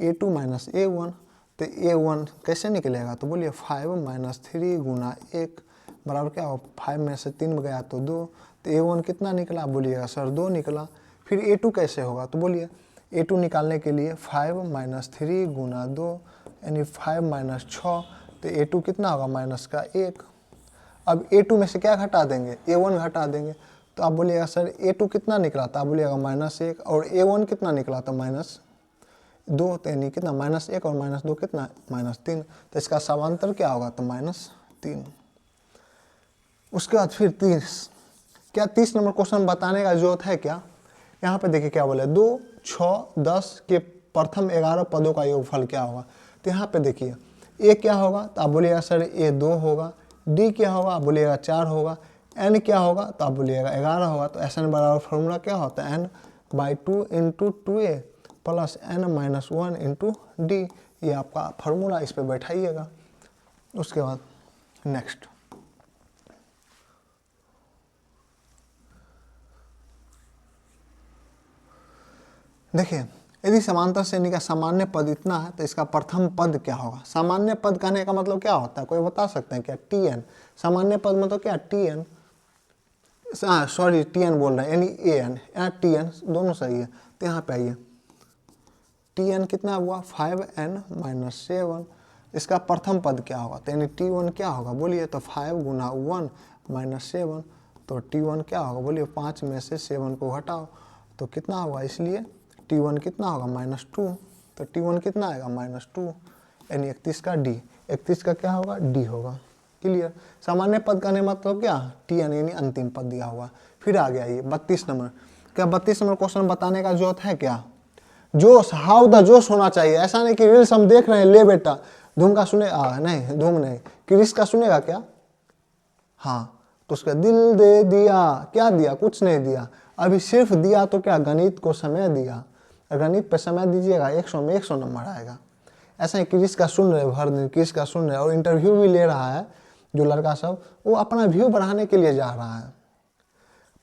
a2 - a1। तो a1 कैसे निकलेगा, तो बोलिए 5 - 3 गुना 1 बराबर क्या हो, 5 में से 3 में गया तो 2। तो a1 कितना निकला, बोलिएगा सर 2 निकला। फिर a2 कैसे होगा, तो बोलिए a2 निकालने के लिए 5 - 3 गुना 2 यानी 5 - 6। तो a2 कितना होगा, माइनस का 1। अब a2 में से क्या घटा देंगे, a1 घटा देंगे। तो आप बोलिएगा सर a2 कितना निकला था, आप बोलिएगा -1, और a1 कितना निकला था, -2। तो यानी कितना, -1 और -2 कितना, -3। तो इसका समांतर क्या होगा, तो -3। उसके बाद फिर 30, क्या 30 नंबर क्वेश्चन बताने का जरूरत है क्या। यहाँ पे देखिए क्या बोले, 2, 6, 10 के प्रथम 11 पदों का योगफल क्या होगा। तो यहाँ पे देखिए ए क्या होगा, तो आप बोलिएगा सर ए 2 होगा। डी क्या होगा, आप बोलिएगा 4 होगा। एन क्या होगा, तो आप बोलिएगा 11 होगा। तो एस एन बराबर फॉर्मूला क्या होता है, n/2 × 2a plus n - 1 × d। ये आपका फार्मूला, इस पर बैठाइएगा। उसके बाद नेक्स्ट, देखिए यदि समांतर श्रेणी का सामान्य पद इतना है तो इसका प्रथम पद क्या होगा। सामान्य पद कहने का मतलब क्या होता है, कोई बता सकते हैं क्या, tn। सामान्य पद मतलब क्या, tn, सॉरी tn बोल रहे हैं यानी an, यहाँ tn दोनों सही है। तो यहाँ पे आइए tn कितना हुआ, 5n - 7। इसका प्रथम पद क्या होगा, तो यानी t1 क्या होगा, बोलिए तो 5 गुना 1 - 7। तो t1 क्या होगा, बोलिए 5 में से 7 को घटाओ तो कितना होगा, इसलिए t1 कितना होगा, -2। तो t1 कितना आएगा, -2 यानी 31 का d। 31 का क्या होगा, d होगा। क्लियर। सामान्य पद का मतलब क्या, tn यानी अंतिम पद दिया हुआ। फिर आ गया ये 32 नंबर। क्या 32 नंबर क्वेश्चन बताने का जरूरत है क्या, जोश, हाउ द जोश होना चाहिए। ऐसा नहीं कि रील्स हम देख रहे हैं, ले बेटा धूम का सुने, नहीं धूम नहीं, क्रिस का सुनेगा क्या, हाँ तो उसका दिल दे दिया, क्या दिया, कुछ नहीं दिया। अभी सिर्फ दिया तो क्या, गणित को समय दिया। गणित पे समय दीजिएगा 100 में 100 नंबर आएगा। ऐसा ही क्रिस का सुन रहे हर दिन, क्रिस का सुन रहे, और इंटरव्यू भी ले रहा है जो लड़का सब, वो अपना व्यू बढ़ाने के लिए जा रहा है।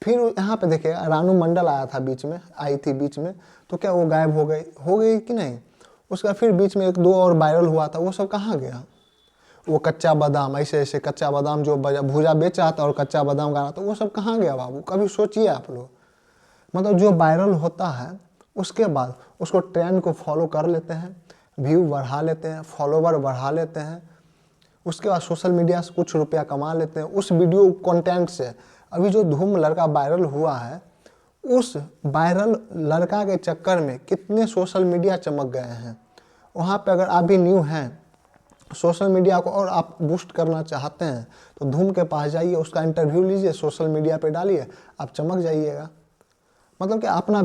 फिर यहाँ पे देखिएगा रानू मंडल आया था बीच में, आई थी बीच में, तो क्या वो गायब हो गई कि नहीं। उसका फिर बीच में 1-2 और वायरल हुआ था, वो सब कहाँ गया। वो कच्चा बादाम, ऐसे ऐसे कच्चा बादाम जो भूजा बेच रहा था और कच्चा बादाम गा रहा था, वो सब कहाँ गया बाबू, कभी सोचिए आप लोग। मतलब जो वायरल होता है उसके बाद उसको ट्रेंड को फॉलो कर लेते हैं, व्यू बढ़ा लेते हैं, फॉलोवर बढ़ा लेते हैं, उसके बाद सोशल मीडिया से कुछ रुपया कमा लेते हैं उस वीडियो कंटेंट से। अभी जो धूम लड़का वायरल हुआ है, उस वायरल लड़का के चक्कर में कितने सोशल मीडिया चमक गए हैं। वहाँ पे अगर आप भी न्यू हैं, सोशल मीडिया को और आप बूस्ट करना चाहते हैं तो धूम के पास जाइए, उसका इंटरव्यू लीजिए, सोशल मीडिया पे डालिए, आप चमक जाइएगा। मतलब कि अपना